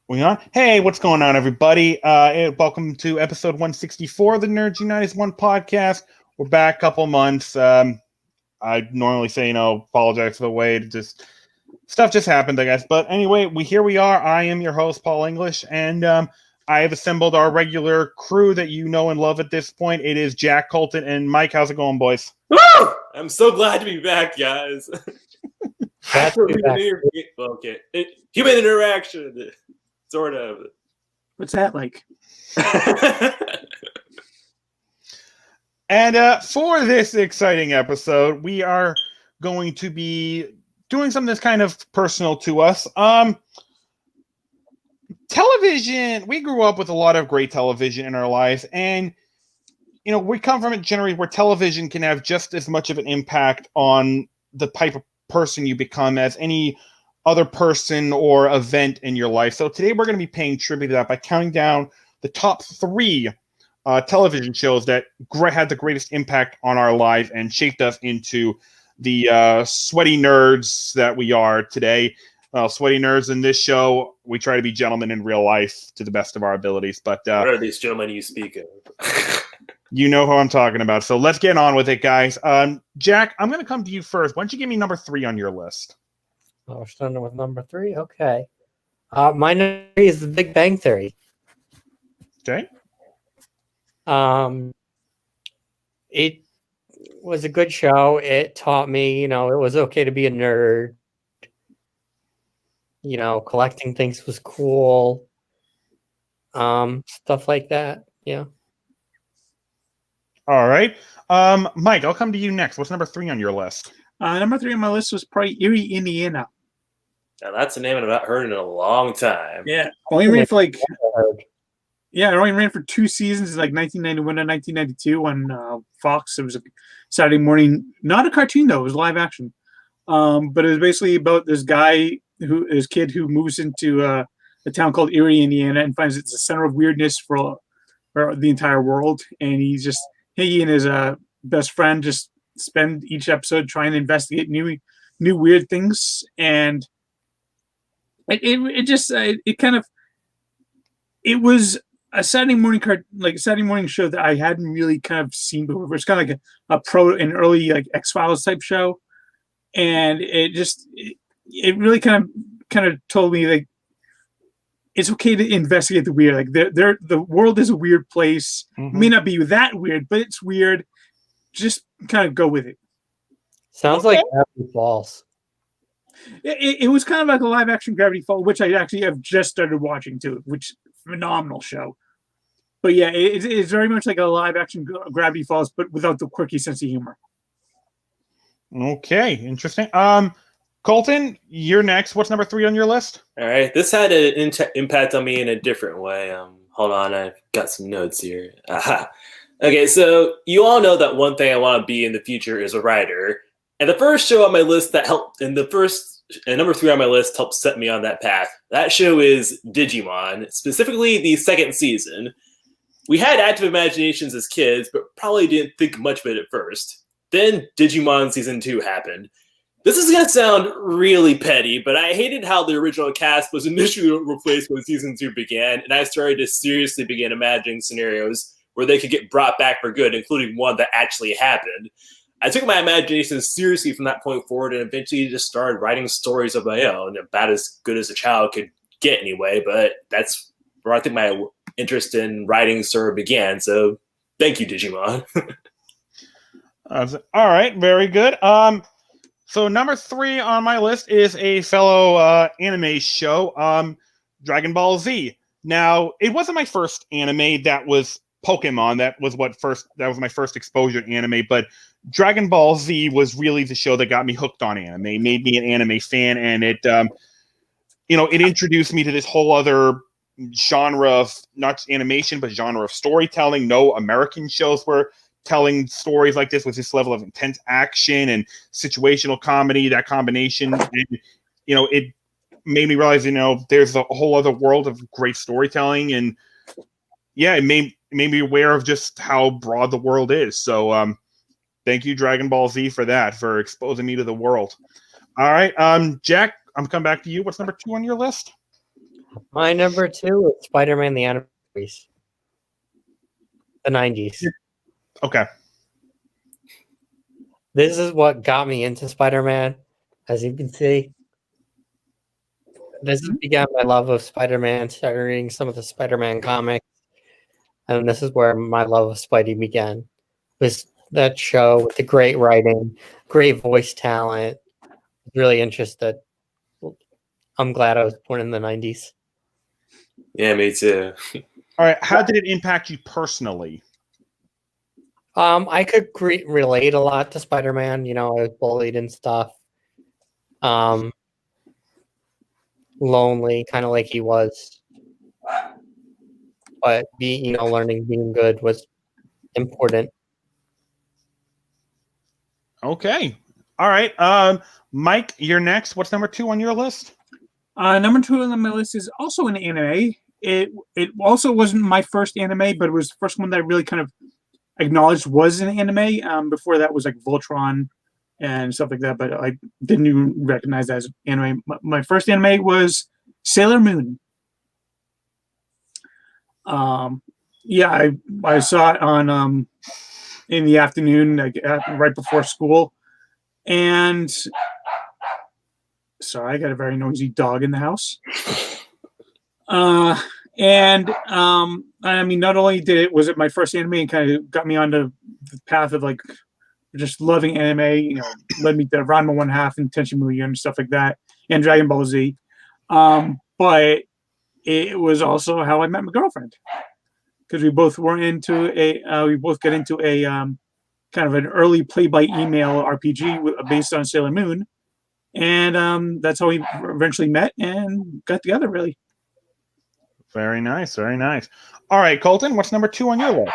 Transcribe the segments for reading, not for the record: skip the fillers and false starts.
We on? Hey, what's going on, everybody? Welcome to episode 164 of the Nerds Unite as One podcast. We're back a couple months. I normally say, apologize for the wait. Just stuff just happened, I guess. But anyway, here we are. I am your host, Paul English, and I have assembled our regular crew that you know and love at this point. It is Jack, Colton, and Mike. How's it going, boys? Woo! I'm so glad to be back, guys. That's Okay. Human interaction, sort of. What's that like? And for this exciting episode, we are going to be doing something that's kind of personal to us. Television, we grew up with a lot of great television in our lives, and we come from a generation where television can have just as much of an impact on the type of person you become as any other person or event in your life. So today we're going to be paying tribute to that by counting down the top three television shows that had the greatest impact on our life and shaped us into the sweaty nerds that we are today. Sweaty nerds in this show, we try to be gentlemen in real life to the best of our abilities. But what are these gentlemen you speak of? You know who I'm talking about. So let's get on with it, guys. Jack, I'm going to come to you first. Why don't you give me number 3 on your list? Oh, we're starting with number 3? Okay. My number 3 is The Big Bang Theory. Okay. It was a good show. It taught me, it was okay to be a nerd. Collecting things was cool. Stuff like that. Yeah. All right. Mike, I'll come to you next. What's number 3 on your list? Number 3 on my list was probably Erie, Indiana. Now, that's a name I've not heard in a long time. Yeah. Only ran for it only ran for 2 seasons, like 1991 and 1992 on Fox. It was a Saturday morning, not a cartoon though, it was live action. But it was basically about this kid who moves into a town called Erie, Indiana, and finds it's the center of weirdness for the entire world. And he and his best friend just spend each episode trying to investigate new weird things. And it was a Saturday morning show that I hadn't really kind of seen before. It's kind of like an early like X-Files type show, and it really kind of told me like it's okay to investigate the weird. Like the world is a weird place. Mm-hmm. It may not be that weird, but it's weird. Just kind of go with it. Sounds like Gravity Falls. It was kind of like a live action Gravity Falls, which I actually have just started watching too, which phenomenal show. But yeah, it's very much like a live action Gravity Falls, but without the quirky sense of humor. Okay, interesting. Colton, you're next. What's number 3 on your list? All right. This had an impact on me in a different way. Hold on. I've got some notes here. Okay, so you all know that one thing I want to be in the future is a writer. And the first show on my list that helped, and number 3 on my list helped set me on that path. That show is Digimon, specifically the 2nd season. We had active imaginations as kids, but probably didn't think much of it at first. Then Digimon Season 2 happened. This is going to sound really petty, but I hated how the original cast was initially replaced when Season 2 began, and I started to seriously begin imagining scenarios where they could get brought back for good, including one that actually happened. I took my imagination seriously from that point forward and eventually just started writing stories of my own, about as good as a child could get anyway, but that's where I think my interest in writing sort of began, so thank you, Digimon. All right, very good. So number 3 on my list is a fellow anime show, Dragon Ball Z. Now, it wasn't my first anime that was Pokemon. That was my first exposure to anime, but Dragon Ball Z was really the show that got me hooked on anime, made me an anime fan, and it introduced me to this whole other genre of not just animation, but genre of storytelling. No American shows were telling stories like this with this level of intense action and situational comedy, that combination. And, it made me realize, there's a whole other world of great storytelling. And yeah, it made me aware of just how broad the world is. So thank you, Dragon Ball Z, for that, for exposing me to the world. All right. Jack, I'm coming back to you. What's number 2 on your list? My number 2 is Spider-Man the Animated Series. The 90s. Okay. This is what got me into Spider-Man, as you can see. This began my love of Spider-Man, started reading some of the Spider-Man comics, and this is where my love of Spidey began. Was that show with the great writing, great voice talent. Really interested. I'm glad I was born in the 90s. Yeah, me too. All right. How did it impact you personally? I could relate a lot to Spider-Man. I was bullied and stuff. Lonely, kind of like he was. But learning being good was important. Okay. All right. Mike, you're next. What's number 2 on your list? Number 2 on my list is also an anime. It also wasn't my first anime, but it was the first one that I really kind of acknowledged was an anime. Before that was like Voltron and stuff like that, but I didn't even recognize that as anime. My first anime was Sailor Moon. Yeah, I saw it on in the afternoon, like right before school, and sorry, I got a very noisy dog in the house. I mean, not only was it my first anime and kind of got me onto the path of like just loving anime, led me to Ranma 1/2 and Tenchi Muyo and stuff like that, and Dragon Ball Z. But it was also how I met my girlfriend, because we both got into a kind of an early play-by-email RPG based on Sailor Moon, and that's how we eventually met and got together, really. Very nice. Very nice. All right, Colton, what's number 2 on your list?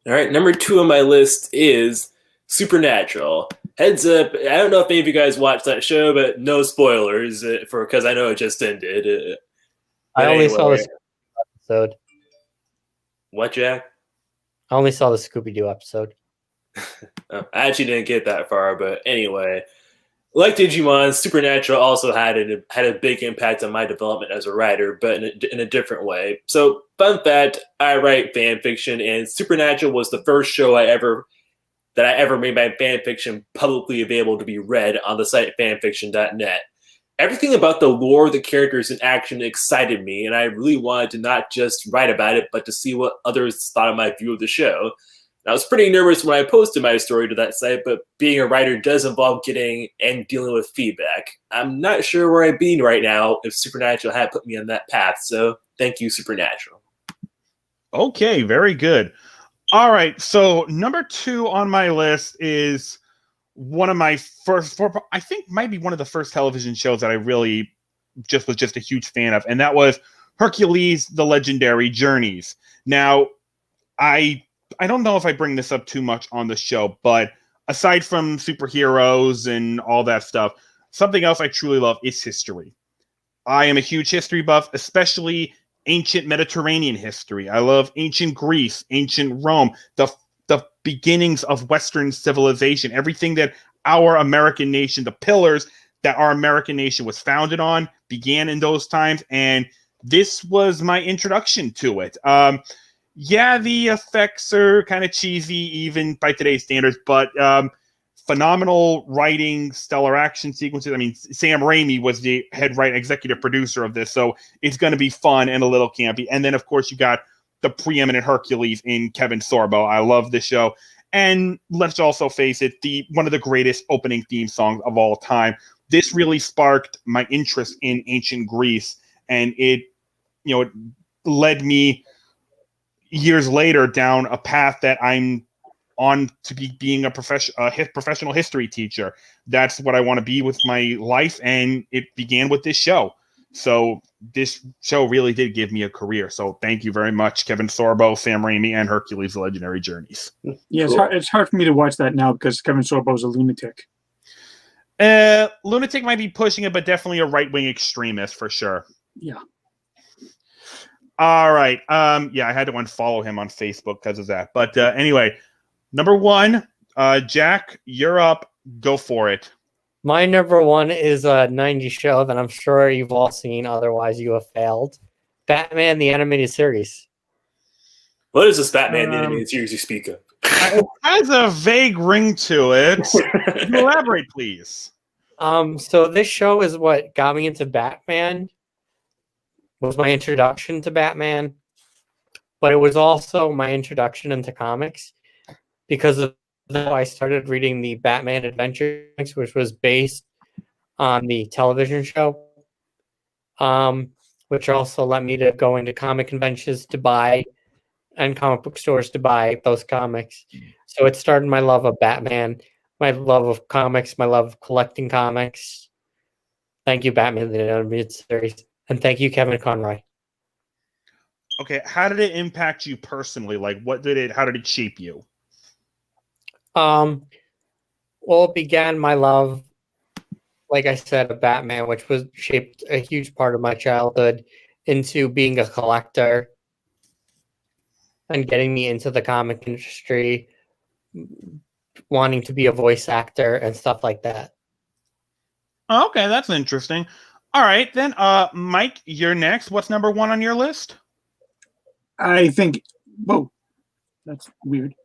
All right, number 2 on my list is Supernatural. Heads up, I don't know if any of you guys watched that show, but no spoilers because I know it just ended. I only saw this episode. What, Jack? I only saw the Scooby-Doo episode. I actually didn't get that far, but anyway. Like Digimon, Supernatural also had a big impact on my development as a writer, but in a different way. So, fun fact, I write fan fiction, and Supernatural was the first show I ever made my fan fiction publicly available to be read on the site fanfiction.net. Everything about the lore, the characters, and action excited me, and I really wanted to not just write about it, but to see what others thought of my view of the show. I was pretty nervous when I posted my story to that site, but being a writer does involve getting and dealing with feedback. I'm not sure where I'd be right now if Supernatural had put me on that path, so thank you, Supernatural. Okay, very good. All right, so number 2 on my list is one of my I think might be one of the first television shows that I really was just a huge fan of, and that was Hercules: The Legendary Journeys. Now, I don't know if I bring this up too much on the show, but aside from superheroes and all that stuff, something else I truly love is history. I am a huge history buff, especially ancient Mediterranean history. I love ancient Greece, ancient Rome, the beginnings of Western civilization, everything that our American nation, the pillars that our American nation was founded on, began in those times, and this was my introduction to it. Yeah, the effects are kind of cheesy, even by today's standards, but phenomenal writing, stellar action sequences. I mean, Sam Raimi was the head executive producer of this, so it's going to be fun and a little campy. And then, of course, you got the preeminent Hercules in Kevin Sorbo. I love this show. And let's also face it, one of the greatest opening theme songs of all time. This really sparked my interest in ancient Greece, and it led me years later down a path that I'm on to being a professional history teacher. That's what I want to be with my life, and it began with this show. So this show really did give me a career. So thank you very much, Kevin Sorbo, Sam Raimi, and Hercules: The Legendary Journeys. Yeah, it's hard for me to watch that now because Kevin Sorbo is a lunatic. Lunatic might be pushing it, but definitely a right-wing extremist for sure. Yeah. All right. Yeah, I had to unfollow him on Facebook because of that. But anyway, number 1, Jack, you're up. Go for it. My number one is a 90s show that I'm sure you've all seen, otherwise you have failed. Batman, the animated series. What is this Batman Um, animated series you speak of? It has a vague ring to it. Can you elaborate, please? So this show is what got me into Batman. Was my introduction to Batman, but it was also my introduction into comics because of that I started reading the Batman Adventures, which was based on the television show. Which also led me to go into comic conventions to buy and comic book stores to buy those comics. So it started my love of Batman, my love of comics, my love of collecting comics. Thank you, Batman the Animated Series, and thank you, Kevin Conroy. Okay, how did it impact you personally? Like, how did it shape you? Well, it began my love, like I said, of Batman, which was shaped a huge part of my childhood into being a collector and getting me into the comic industry, wanting to be a voice actor and stuff like that. Okay, that's interesting. All right, then, Mike, you're next. What's number one on your list? I think. Whoa, that's weird.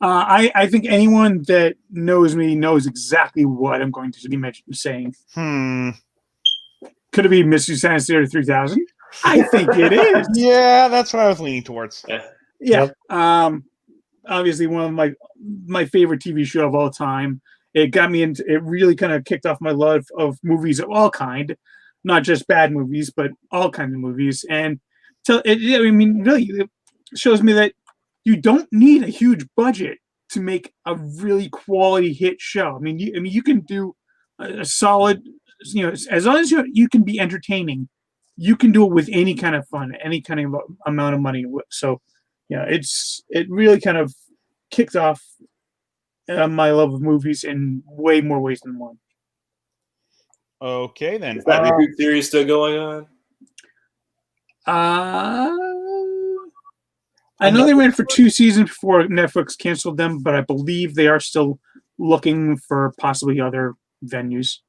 I think anyone that knows me knows exactly what I'm going to be saying. Could it be Mystery Science Theater 3000? I think it is. Yeah, that's what I was leaning towards. Yeah. Obviously, one of my favorite TV show of all time. It got me into. It really kind of kicked off my love of movies of all kind, not just bad movies, but all kinds of movies. And really, it shows me that you don't need a huge budget to make a really quality hit show. I mean, you can do a solid, as long as you can be entertaining, you can do it with any kind of fun, any kind of amount of money. So, it really kind of kicked off my love of movies in way more ways than one. Okay, then. Is that reboot series still going on? I know they ran for 2 seasons before Netflix canceled them, but I believe they are still looking for possibly other venues.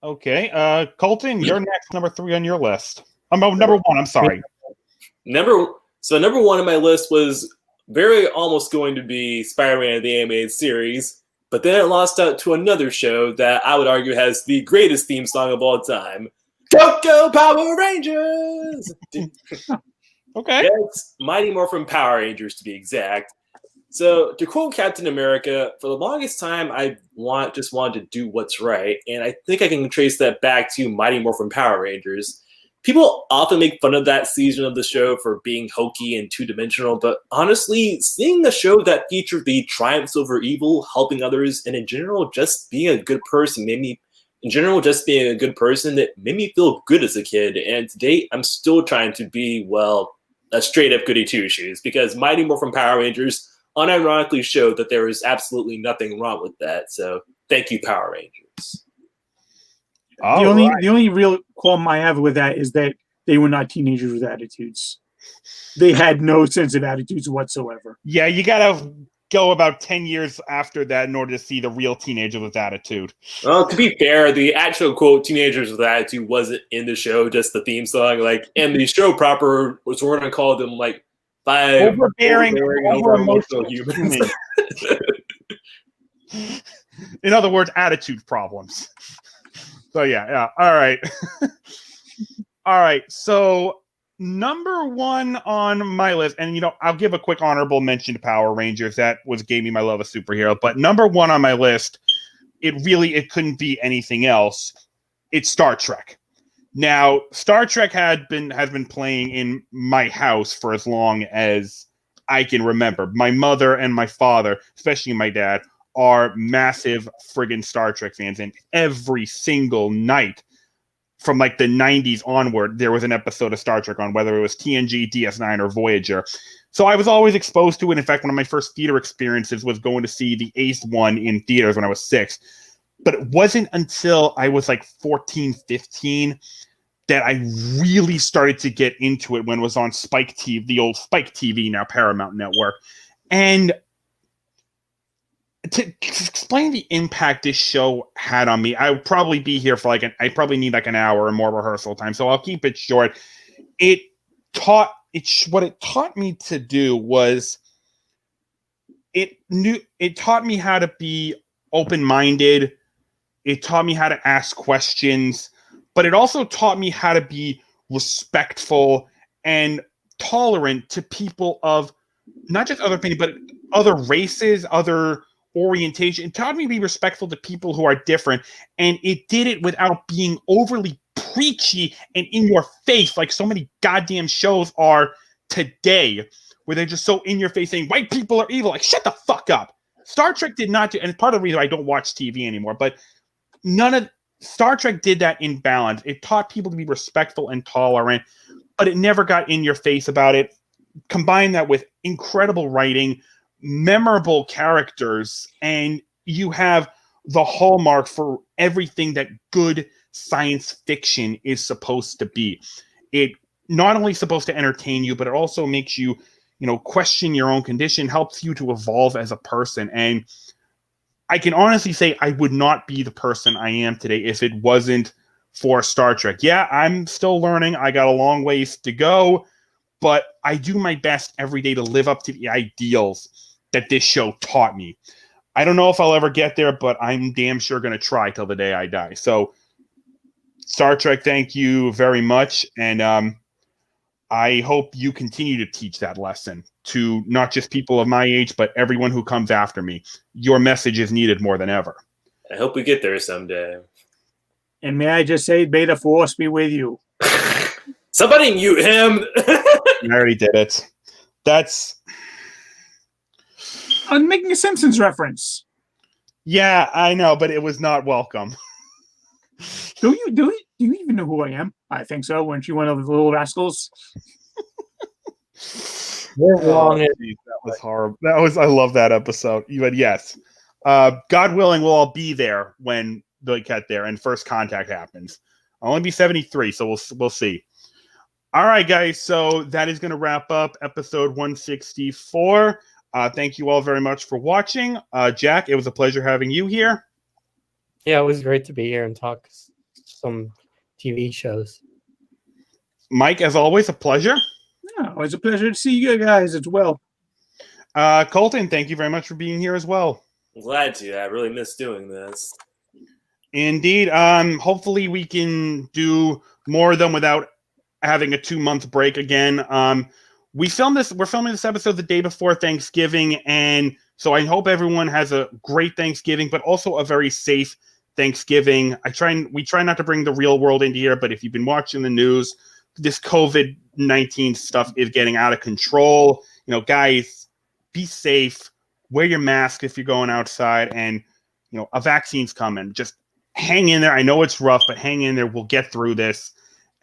Okay, Colton, you're next. Number 3 on your list. Number 1. I'm sorry. Number one on my list was very almost going to be Spider-Man the Animated Series, but then it lost out to another show that I would argue has the greatest theme song of all time. Go Power Rangers! Okay. Yes, Mighty Morphin Power Rangers to be exact. So to quote Captain America, for the longest time I just wanted to do what's right, and I think I can trace that back to Mighty Morphin Power Rangers. People often make fun of that season of the show for being hokey and two-dimensional, but honestly, seeing a show that featured the triumphs over evil, helping others, and in general just being a good person that made me feel good as a kid. And to date, I'm still trying to be, a straight-up goody two-shoes, because Mighty Morphin Power Rangers unironically showed that there is absolutely nothing wrong with that. So thank you, Power Rangers. The only real qualm I have with that is that they were not teenagers with attitudes. They had no sense of attitudes whatsoever. Yeah, you gotta go about 10 years after that in order to see the real teenager with attitude. Well, to be fair, the actual quote "teenagers with attitude" wasn't in the show, just the theme song. And the show proper was we're gonna call them five overbearing, over-emotional humans. In other words, attitude problems. So yeah. All right. All right. So number 1 on my list, and I'll give a quick honorable mention to Power Rangers. That gave me my love of superhero. But number 1 on my list, it couldn't be anything else. It's Star Trek. Now, Star Trek has been playing in my house for as long as I can remember. My mother and my father, especially my dad, are massive friggin' Star Trek fans, and every single night from the 90s onward, there was an episode of Star Trek on, whether it was TNG, DS9, or Voyager. So I was always exposed to it. In fact, one of my first theater experiences was going to see the 8th one in theaters when I was 6. But it wasn't until I was 14, 15 that I really started to get into it when it was on Spike TV, the old Spike TV, now Paramount Network. And to explain the impact this show had on me, I would probably be here for I probably need like an hour or more rehearsal time. So I'll keep it short. What it taught me to do was it taught me how to be open-minded. It taught me how to ask questions, but it also taught me how to be respectful and tolerant to people of not just other opinion, but other races, other orientation. It taught me to be respectful to people who are different, and it did it without being overly preachy and in your face like so many goddamn shows are today, where they're just so in your face saying white people are evil. Like, shut the fuck up. Star Trek did not do, and it's part of the reason I don't watch TV anymore, but Star Trek did that in balance. It taught people to be respectful and tolerant, but it never got in your face about it. Combine that with incredible writing, memorable characters, and you have the hallmark for everything that good science fiction is supposed to be. It not only supposed to entertain you, but it also makes you, question your own condition, helps you to evolve as a person. And I can honestly say I would not be the person I am today if it wasn't for Star Trek. Yeah, I'm still learning. I got a long ways to go, but I do my best every day to live up to the ideals that this show taught me. I don't know if I'll ever get there, but I'm damn sure going to try till the day I die. So, Star Trek, thank you very much. And I hope you continue to teach that lesson to not just people of my age, but everyone who comes after me. Your message is needed more than ever. I hope we get there someday. And may I just say, may the force be with you. Somebody mute him. I already did it. I'm making a Simpsons reference. Yeah, I know, but it was not welcome. Do you even know who I am? I think so. Weren't you one of the little rascals? That was horrible. I love that episode. But yes. God willing, we'll all be there when they get there and first contact happens. I'll only be 73, so we'll see. All right, guys. So that is going to wrap up episode 164. Thank you all very much for watching. Jack, it was a pleasure having you here. Yeah, it was great to be here and talk some TV shows. Mike, as always, a pleasure. Yeah, it was a pleasure to see you guys as well. Colton, thank you very much for being here as well. I'm glad to. I really miss doing this. Indeed. Hopefully we can do more of them without having a 2-month break again. We're filming this episode the day before Thanksgiving, and so I hope everyone has a great Thanksgiving, but also a very safe Thanksgiving. We try not to bring the real world into here, but if you've been watching the news, this COVID-19 stuff is getting out of control. Guys, be safe. Wear your mask if you're going outside, and a vaccine's coming. Just hang in there. I know it's rough, but hang in there. We'll get through this,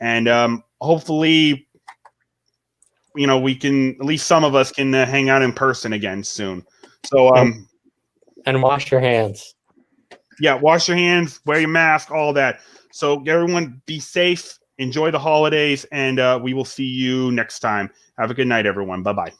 and hopefully, we can, at least some of us can hang out in person again soon. So, and wash your hands. Yeah, wash your hands, wear your mask, all that. So everyone be safe, enjoy the holidays, and we will see you next time. Have a good night, everyone. Bye-bye.